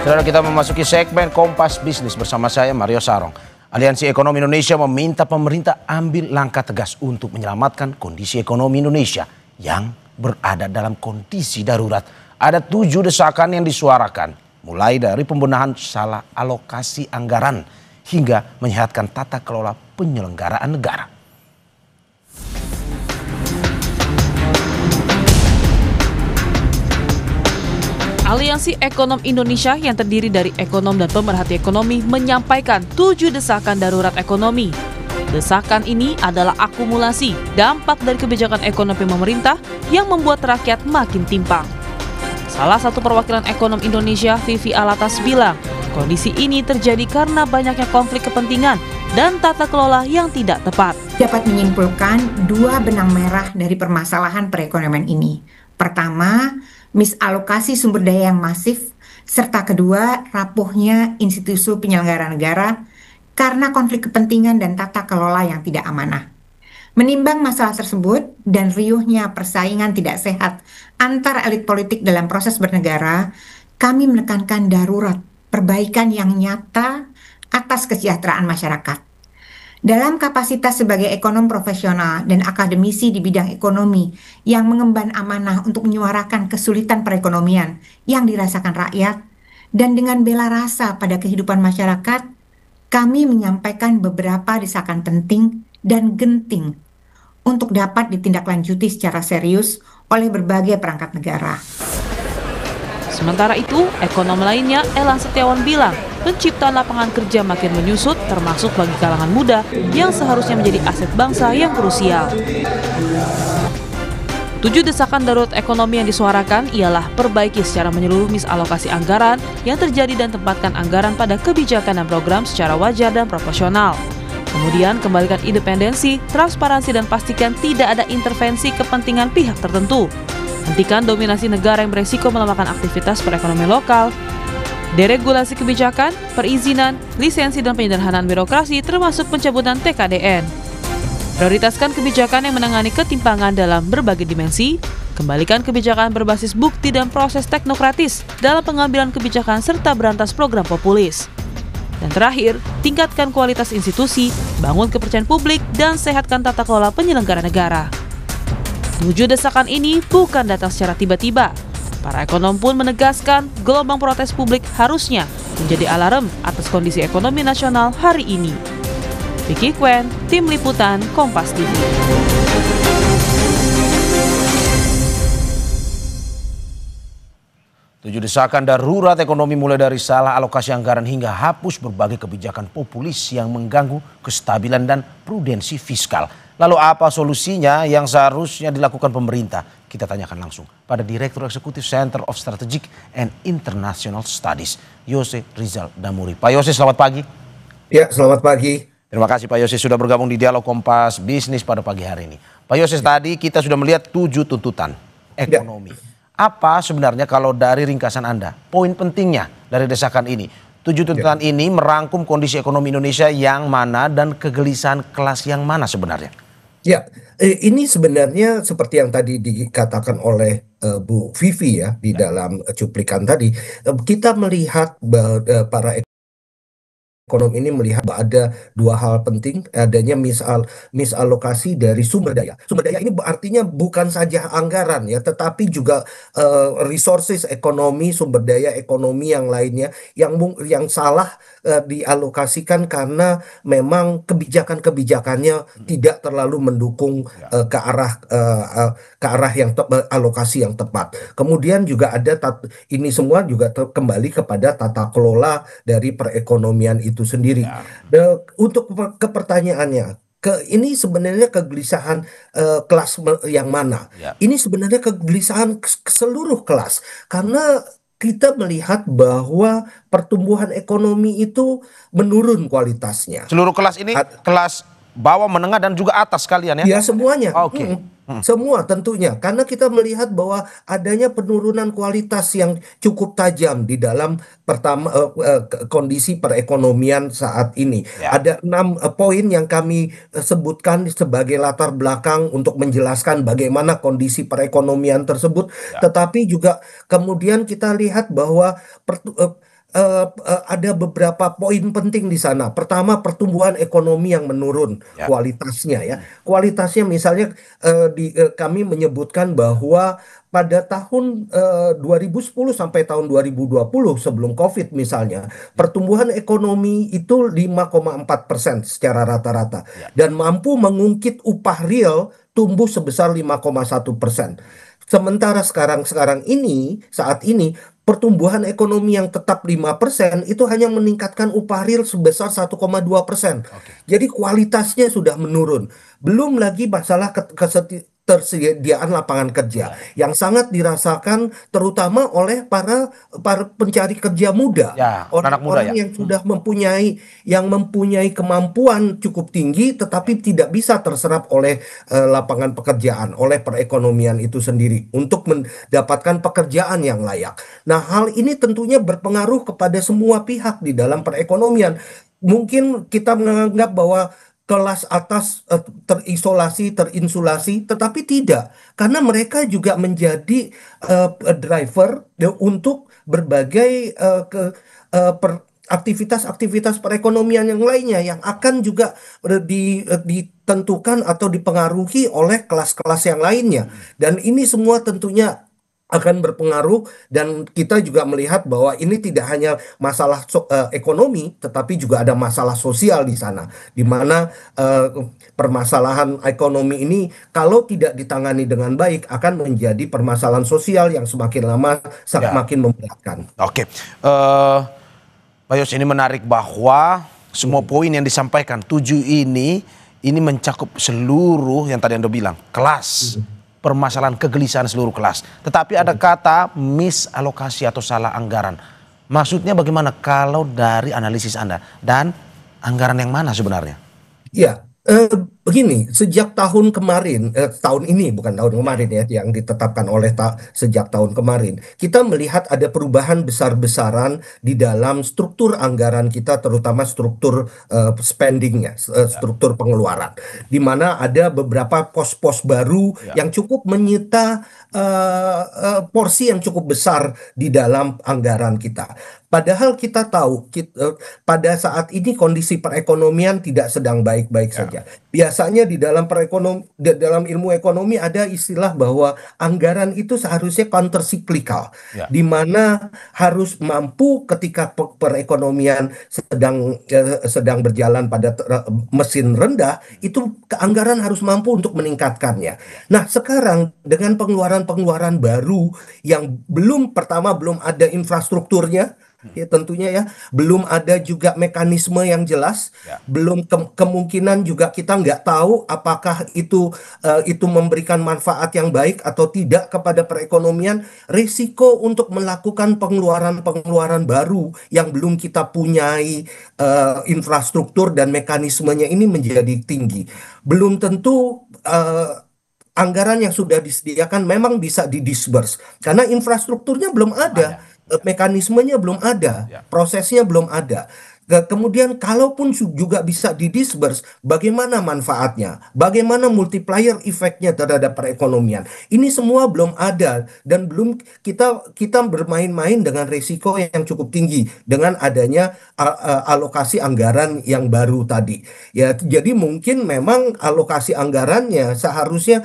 Saudara, kita memasuki segmen Kompas Bisnis bersama saya Mario Sarong. Aliansi Ekonomi Indonesia meminta pemerintah ambil langkah tegas untuk menyelamatkan kondisi ekonomi Indonesia yang berada dalam kondisi darurat. Ada 7 desakan yang disuarakan, mulai dari pembenahan salah alokasi anggaran hingga menyehatkan tata kelola penyelenggaraan negara. Aliansi Ekonom Indonesia yang terdiri dari ekonom dan pemerhati ekonomi menyampaikan 7 desakan darurat ekonomi. Desakan ini adalah akumulasi dampak dari kebijakan ekonomi pemerintah yang membuat rakyat makin timpang. Salah satu perwakilan ekonom Indonesia, Vivi Alatas, bilang kondisi ini terjadi karena banyaknya konflik kepentingan dan tata kelola yang tidak tepat. Dapat menyimpulkan 2 benang merah dari permasalahan perekonomian ini. Pertama, misalokasi sumber daya yang masif, serta kedua, rapuhnya institusi penyelenggara negara karena konflik kepentingan dan tata kelola yang tidak amanah. Menimbang masalah tersebut dan riuhnya persaingan tidak sehat antar elit politik dalam proses bernegara, kami menekankan darurat perbaikan yang nyata atas kesejahteraan masyarakat. Dalam kapasitas sebagai ekonom profesional dan akademisi di bidang ekonomi yang mengemban amanah untuk menyuarakan kesulitan perekonomian yang dirasakan rakyat, dan dengan bela rasa pada kehidupan masyarakat, kami menyampaikan beberapa desakan penting dan genting untuk dapat ditindaklanjuti secara serius oleh berbagai perangkat negara. Sementara itu, ekonom lainnya, Elang Setiawan, bilang penciptaan lapangan kerja makin menyusut termasuk bagi kalangan muda yang seharusnya menjadi aset bangsa yang krusial. 7 desakan darurat ekonomi yang disuarakan ialah perbaiki secara menyeluruh misalokasi anggaran yang terjadi dan tempatkan anggaran pada kebijakan dan program secara wajar dan proporsional. Kemudian kembalikan independensi, transparansi dan pastikan tidak ada intervensi kepentingan pihak tertentu. Hentikan dominasi negara yang beresiko melemahkan aktivitas perekonomian lokal. Deregulasi kebijakan, perizinan, lisensi dan penyederhanaan birokrasi termasuk pencabutan TKDN. Prioritaskan kebijakan yang menangani ketimpangan dalam berbagai dimensi. Kembalikan kebijakan berbasis bukti dan proses teknokratis dalam pengambilan kebijakan serta berantas program populis. Dan terakhir, tingkatkan kualitas institusi, bangun kepercayaan publik, dan sehatkan tata kelola penyelenggara negara. 7 desakan ini bukan datang secara tiba-tiba. Para ekonom pun menegaskan gelombang protes publik harusnya menjadi alarm atas kondisi ekonomi nasional hari ini. Vicky Kwen, Tim Liputan, Kompas TV. Tujuh desakan darurat ekonomi mulai dari salah alokasi anggaran hingga hapus berbagai kebijakan populis yang mengganggu kestabilan dan prudensi fiskal. Lalu apa solusinya yang seharusnya dilakukan pemerintah? Kita tanyakan langsung pada Direktur Eksekutif Center of Strategic and International Studies, Yose Rizal Damuri. Pak Yose, selamat pagi. Ya, selamat pagi. Terima kasih Pak Yose sudah bergabung di Dialog Kompas Bisnis pada pagi hari ini. Pak Yose, tadi kita sudah melihat 7 tuntutan ekonomi. Apa sebenarnya kalau dari ringkasan Anda, poin pentingnya dari desakan ini? 7 tuntutan ini merangkum kondisi ekonomi Indonesia yang mana dan kegelisahan kelas yang mana sebenarnya? Ya, ini sebenarnya seperti yang tadi dikatakan oleh Bu Vivi ya di dalam cuplikan tadi. Kita melihat para ekonom ini melihat bahwa ada 2 hal penting, adanya misalokasi dari sumber daya. Sumber daya ini artinya bukan saja anggaran ya, tetapi juga resources ekonomi, sumber daya ekonomi yang lainnya yang salah dialokasikan karena memang kebijakannya tidak terlalu mendukung ke arah yang alokasi yang tepat. Kemudian juga ada ini semua juga kembali kepada tata kelola dari perekonomian itu sendiri. Untuk ke pertanyaannya, ini sebenarnya kegelisahan kelas yang mana? Ini sebenarnya kegelisahan seluruh kelas karena kita melihat bahwa pertumbuhan ekonomi itu menurun kualitasnya. Seluruh kelas ini kelas bawah, menengah dan juga atas sekalian ya? Ya, semuanya. Oke. Semua tentunya, karena kita melihat bahwa adanya penurunan kualitas yang cukup tajam di dalam kondisi perekonomian saat ini. Ada 6 poin yang kami sebutkan sebagai latar belakang untuk menjelaskan bagaimana kondisi perekonomian tersebut. Tetapi juga kemudian kita lihat bahwa ada beberapa poin penting di sana. Pertama, pertumbuhan ekonomi yang menurun Ya. kualitasnya ya. Kualitasnya misalnya kami menyebutkan bahwa pada tahun 2010 sampai tahun 2020 sebelum COVID misalnya, pertumbuhan ekonomi itu 5,4% secara rata-rata Ya. dan mampu mengungkit upah real tumbuh sebesar 5,1%. Sementara saat ini pertumbuhan ekonomi yang tetap 5% itu hanya meningkatkan upah real sebesar 1,2%. Oke. Jadi kualitasnya sudah menurun. Belum lagi masalah ketersediaan lapangan kerja yang sangat dirasakan terutama oleh para pencari kerja muda. Ya, anak muda Orang-orang ya. yang sudah mempunyai kemampuan cukup tinggi tetapi tidak bisa terserap oleh lapangan pekerjaan, oleh perekonomian itu sendiri untuk mendapatkan pekerjaan yang layak. Nah, hal ini tentunya berpengaruh kepada semua pihak di dalam perekonomian. Mungkin kita menganggap bahwa kelas atas terinsulasi, tetapi tidak, karena mereka juga menjadi driver untuk berbagai aktivitas-aktivitas perekonomian yang lainnya yang akan juga ditentukan atau dipengaruhi oleh kelas-kelas yang lainnya. Dan ini semua tentunya akan berpengaruh dan kita juga melihat bahwa ini tidak hanya masalah ekonomi tetapi juga ada masalah sosial di sana di mana permasalahan ekonomi ini kalau tidak ditangani dengan baik akan menjadi permasalahan sosial yang semakin lama Ya. semakin memberatkan. Oke. Pak Yos, ini menarik bahwa semua poin yang disampaikan 7 ini mencakup seluruh yang tadi Anda bilang, kelas, permasalahan kegelisahan seluruh kelas. Tetapi ada kata misalokasi atau salah anggaran. Maksudnya bagaimana kalau dari analisis Anda? Dan anggaran yang mana sebenarnya? Ya, begini, sejak tahun kemarin, tahun ini bukan tahun kemarin ya, yang ditetapkan oleh sejak tahun kemarin, kita melihat ada perubahan besar-besaran di dalam struktur anggaran kita, terutama struktur spendingnya, struktur pengeluaran, di mana ada beberapa pos-pos baru yang cukup menyita porsi yang cukup besar di dalam anggaran kita. Padahal kita tahu pada saat ini kondisi perekonomian tidak sedang baik-baik saja. Biasanya di dalam ilmu ekonomi ada istilah bahwa anggaran itu seharusnya countercyclical, di mana harus mampu ketika perekonomian sedang berjalan pada mesin rendah, itu anggaran harus mampu untuk meningkatkannya. Nah, sekarang dengan pengeluaran-pengeluaran baru yang belum ada infrastrukturnya, ya tentunya ya, belum ada juga mekanisme yang jelas, belum kemungkinan juga kita nggak tahu apakah itu memberikan manfaat yang baik atau tidak kepada perekonomian. Risiko untuk melakukan pengeluaran-pengeluaran baru yang belum kita punyai infrastruktur dan mekanismenya ini menjadi tinggi. Belum tentu anggaran yang sudah disediakan memang bisa didisburse karena infrastrukturnya belum ada. Mekanismenya belum ada, prosesnya belum ada. Kemudian kalaupun juga bisa didisburse, bagaimana manfaatnya? Bagaimana multiplier efeknya terhadap perekonomian? Ini semua belum ada dan belum kita bermain-main dengan risiko yang cukup tinggi dengan adanya alokasi anggaran yang baru tadi. Ya, jadi mungkin memang alokasi anggarannya seharusnya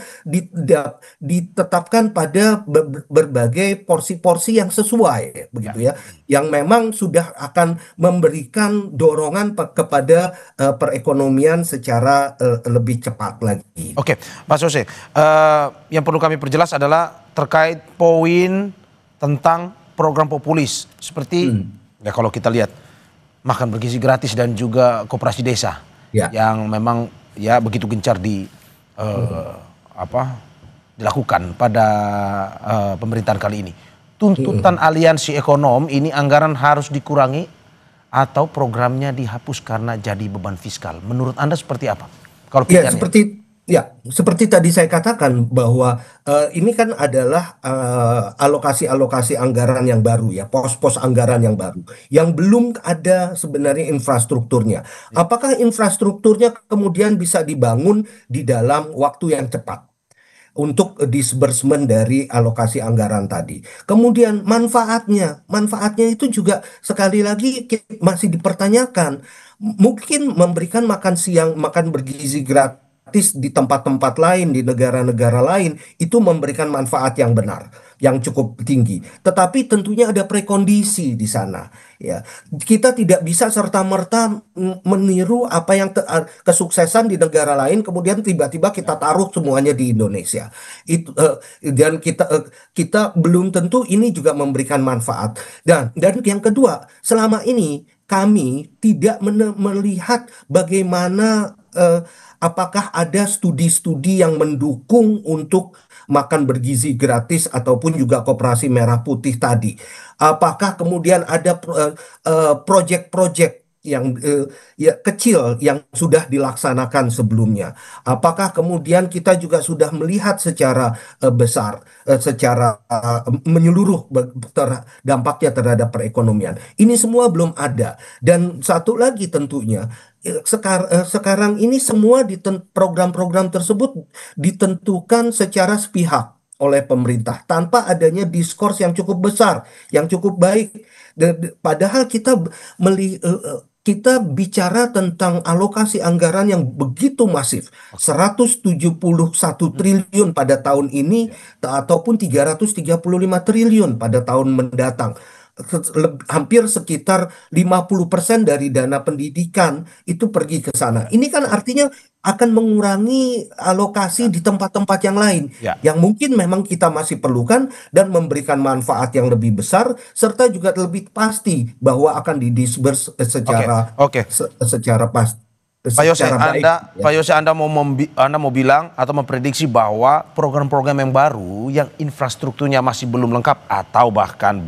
ditetapkan pada berbagai porsi-porsi yang sesuai, begitu ya, yang memang sudah akan memberikan dorongan kepada perekonomian secara lebih cepat lagi. Oke, Mas Jose, yang perlu kami perjelas adalah terkait poin tentang program populis seperti ya kalau kita lihat makan bergizi gratis dan juga koperasi desa yang memang ya begitu gencar dilakukan pada pemerintahan kali ini. Tuntutan aliansi ekonom ini anggaran harus dikurangi atau programnya dihapus karena jadi beban fiskal. Menurut Anda seperti apa? Kalau seperti tadi saya katakan bahwa ini kan adalah alokasi-alokasi anggaran yang baru ya, pos-pos anggaran yang baru yang belum ada sebenarnya infrastrukturnya. Apakah infrastrukturnya kemudian bisa dibangun di dalam waktu yang cepat? untuk disbursement dari alokasi anggaran tadi. Kemudian manfaatnya itu juga sekali lagi masih dipertanyakan. Mungkin memberikan makan siang, makan bergizi gratis di tempat-tempat lain, di negara-negara lain, itu memberikan manfaat yang benar, yang cukup tinggi. Tetapi tentunya ada prekondisi di sana. Ya, kita tidak bisa serta-merta meniru apa yang kesuksesan di negara lain, kemudian tiba-tiba kita taruh semuanya di Indonesia. Dan kita belum tentu ini juga memberikan manfaat. Dan yang kedua, selama ini kami tidak melihat bagaimana apakah ada studi-studi yang mendukung untuk makan bergizi gratis ataupun juga koperasi merah putih tadi. Apakah kemudian ada proyek-proyek yang ya kecil yang sudah dilaksanakan sebelumnya? Apakah kemudian kita juga sudah melihat secara besar, secara menyeluruh dampaknya terhadap perekonomian? Ini semua belum ada. Dan satu lagi tentunya sekarang ini semua program-program tersebut ditentukan secara sepihak oleh pemerintah tanpa adanya diskurs yang cukup besar, yang cukup baik. Padahal kita bicara tentang alokasi anggaran yang begitu masif, 171 triliun pada tahun ini ataupun 335 triliun pada tahun mendatang. Hampir sekitar 50% dari dana pendidikan itu pergi ke sana. Ini kan artinya akan mengurangi alokasi di tempat-tempat yang lain Ya. yang mungkin memang kita masih perlukan dan memberikan manfaat yang lebih besar serta juga lebih pasti bahwa akan didisburse secara Oke. secara pasti. Pak Yose, Secara baik, Anda, ya. Pak Yose, Anda mau bilang atau memprediksi bahwa program-program yang baru yang infrastrukturnya masih belum lengkap atau bahkan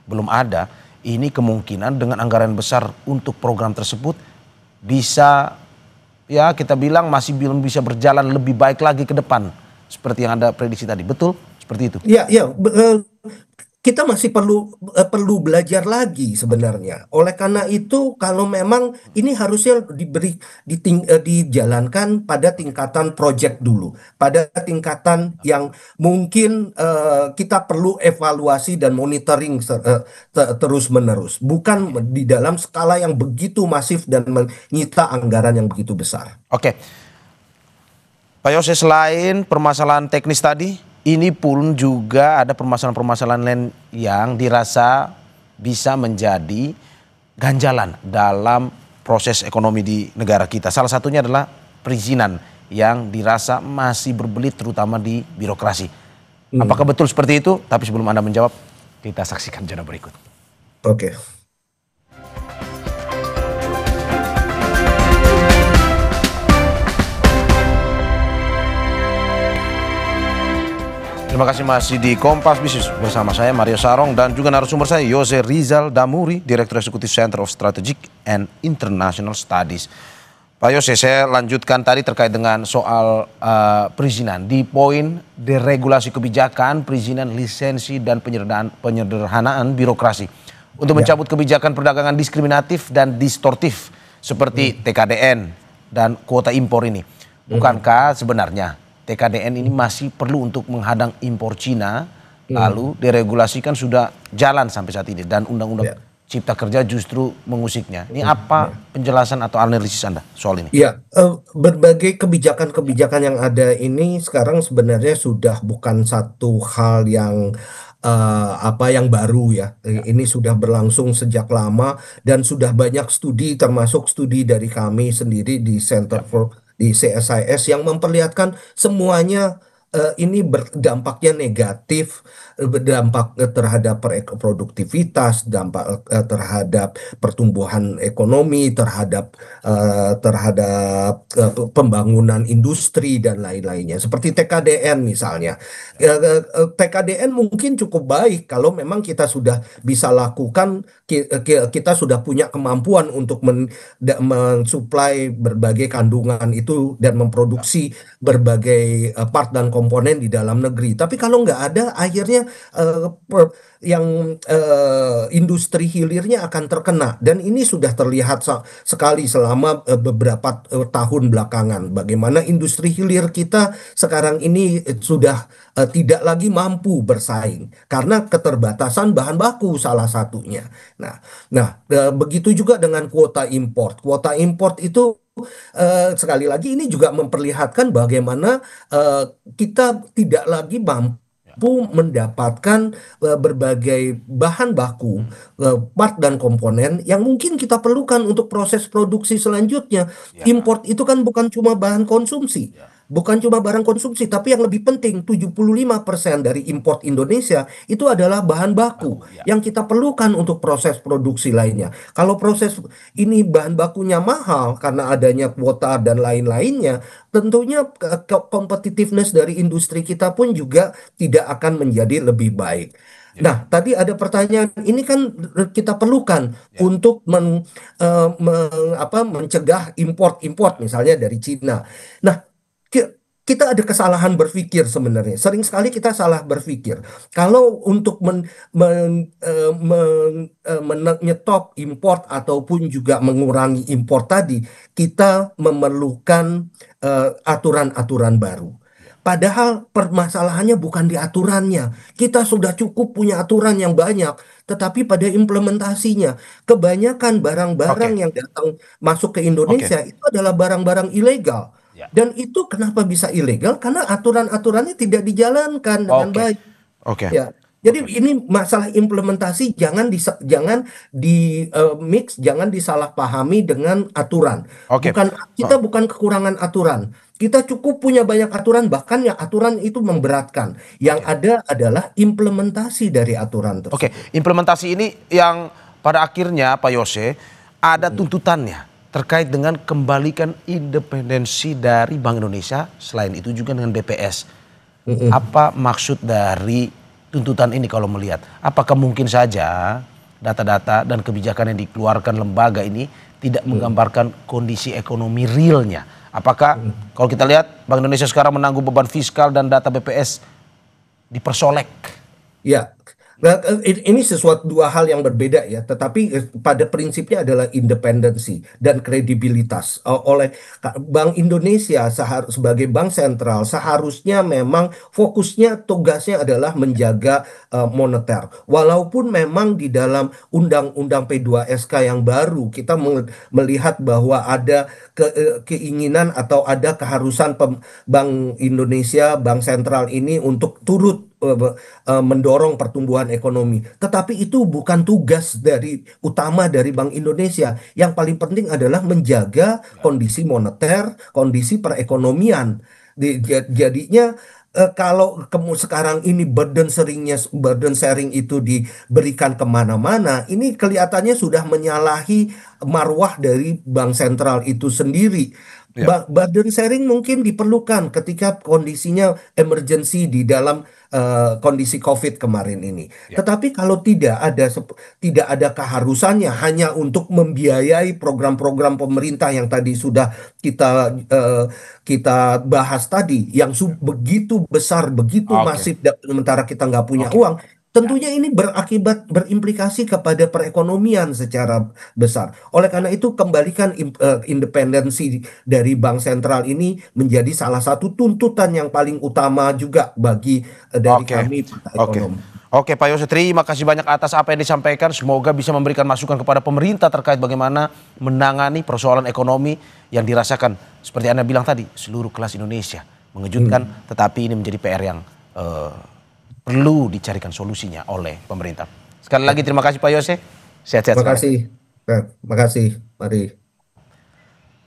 belum ada, ini kemungkinan dengan anggaran besar untuk program tersebut bisa, ya kita bilang masih belum bisa berjalan lebih baik lagi ke depan seperti yang Anda prediksi tadi. Betul? Seperti itu? Ya, kita masih perlu belajar lagi sebenarnya. Oleh karena itu, kalau memang ini harusnya dijalankan pada tingkatan project dulu, pada tingkatan yang mungkin kita perlu evaluasi dan monitoring terus-menerus, bukan di dalam skala yang begitu masif dan menyita anggaran yang begitu besar. Oke. Pak Yose, selain permasalahan teknis tadi, ini pun juga ada permasalahan-permasalahan lain yang dirasa bisa menjadi ganjalan dalam proses ekonomi di negara kita. Salah satunya adalah perizinan yang dirasa masih berbelit terutama di birokrasi. Apakah betul seperti itu? Tapi sebelum Anda menjawab, kita saksikan jeda berikut. Oke. Terima kasih masih di Kompas Bisnis bersama saya Mario Sarong dan juga narasumber saya Yose Rizal Damuri, Direktur Eksekutif Center of Strategic and International Studies. Pak Yose, saya lanjutkan tadi terkait dengan soal perizinan. Di poin deregulasi kebijakan, perizinan, lisensi, dan penyederhanaan birokrasi. Untuk mencabut kebijakan perdagangan diskriminatif dan distortif seperti TKDN dan kuota impor ini. Bukankah sebenarnya TKDN ini masih perlu untuk menghadang impor Cina, lalu deregulasi kan sudah jalan sampai saat ini dan Undang-Undang Cipta Kerja justru mengusiknya. Ini apa penjelasan atau analisis Anda soal ini? Ya, berbagai kebijakan-kebijakan yang ada ini sekarang sebenarnya sudah bukan satu hal yang yang baru ya. Ini sudah berlangsung sejak lama dan sudah banyak studi, termasuk studi dari kami sendiri di di CSIS yang memperlihatkan semuanya ini berdampaknya negatif, berdampak terhadap produktivitas, dampak terhadap pertumbuhan ekonomi, terhadap pembangunan industri dan lain-lainnya. Seperti TKDN misalnya. TKDN mungkin cukup baik kalau memang kita sudah bisa lakukan, kita sudah punya kemampuan untuk mensuplai berbagai kandungan itu dan memproduksi berbagai part dan komponen di dalam negeri. Tapi kalau nggak ada, akhirnya industri hilirnya akan terkena. Dan ini sudah terlihat sekali selama beberapa tahun belakangan. Bagaimana industri hilir kita sekarang ini sudah tidak lagi mampu bersaing karena keterbatasan bahan baku salah satunya. Begitu juga dengan kuota import. Kuota import itu sekali lagi ini juga memperlihatkan bagaimana kita tidak lagi mampu mendapatkan berbagai bahan baku, part dan komponen yang mungkin kita perlukan untuk proses produksi selanjutnya. Import itu kan bukan cuma bahan konsumsi. Bukan cuma barang konsumsi, tapi yang lebih penting 75% dari import Indonesia itu adalah bahan baku yang kita perlukan untuk proses produksi lainnya. Kalau proses ini bahan bakunya mahal karena adanya kuota dan lain-lainnya, tentunya competitiveness dari industri kita pun juga tidak akan menjadi lebih baik. Nah, tadi ada pertanyaan, ini kan kita perlukan untuk mencegah import misalnya dari Cina. Nah, kita ada kesalahan berpikir sebenarnya. Sering sekali kita salah berpikir. Kalau untuk menyetop import ataupun juga mengurangi import tadi, kita memerlukan aturan-aturan baru. Padahal permasalahannya bukan di aturannya. Kita sudah cukup punya aturan yang banyak, tetapi pada implementasinya, kebanyakan barang-barang yang datang masuk ke Indonesia itu adalah barang-barang ilegal. Dan itu kenapa bisa ilegal? Karena aturan-aturannya tidak dijalankan dengan baik. Ya. Jadi ini masalah implementasi jangan di mix, jangan disalahpahami dengan aturan. Kita bukan kekurangan aturan. Kita cukup punya banyak aturan, bahkan yang aturan itu memberatkan. Yang ada adalah implementasi dari aturan tersebut. Implementasi ini yang pada akhirnya Pak Yose ada tuntutannya terkait dengan kembalikan independensi dari Bank Indonesia, selain itu juga dengan BPS. Apa maksud dari tuntutan ini kalau melihat? Apakah mungkin saja data-data dan kebijakan yang dikeluarkan lembaga ini tidak menggambarkan kondisi ekonomi realnya? Apakah kalau kita lihat Bank Indonesia sekarang menanggung beban fiskal dan data BPS dipersolek? Ya. Nah, ini sesuatu dua hal yang berbeda ya, tetapi pada prinsipnya adalah independensi dan kredibilitas. Oleh Bank Indonesia sebagai bank sentral seharusnya memang fokusnya, tugasnya adalah menjaga moneter. Walaupun memang di dalam Undang-Undang P2SK yang baru kita melihat bahwa ada keinginan atau ada keharusan Bank Indonesia, bank sentral ini untuk turut mendorong pertumbuhan ekonomi. Tetapi itu bukan tugas utama dari Bank Indonesia. Yang paling penting adalah menjaga kondisi moneter, kondisi perekonomian. Jadinya kalau sekarang ini burden sharing itu diberikan kemana-mana, ini kelihatannya sudah menyalahi marwah dari bank sentral itu sendiri. Burden sharing mungkin diperlukan ketika kondisinya emergency di dalam kondisi COVID kemarin ini. Tetapi kalau tidak ada keharusannya hanya untuk membiayai program-program pemerintah yang tadi sudah kita bahas tadi, yang begitu besar, begitu masif, sementara kita nggak punya uang. Tentunya ini berimplikasi kepada perekonomian secara besar. Oleh karena itu, kembalikan independensi dari bank sentral ini menjadi salah satu tuntutan yang paling utama juga bagi dari kami ekonomi. Oke Pak Yose, terima kasih banyak atas apa yang disampaikan. Semoga bisa memberikan masukan kepada pemerintah terkait bagaimana menangani persoalan ekonomi yang dirasakan seperti Anda bilang tadi, seluruh kelas Indonesia. Mengejutkan, tetapi ini menjadi PR yang perlu dicarikan solusinya oleh pemerintah. Sekali lagi terima kasih Pak Yose. Sehat-sehat. Terima kasih. Mari.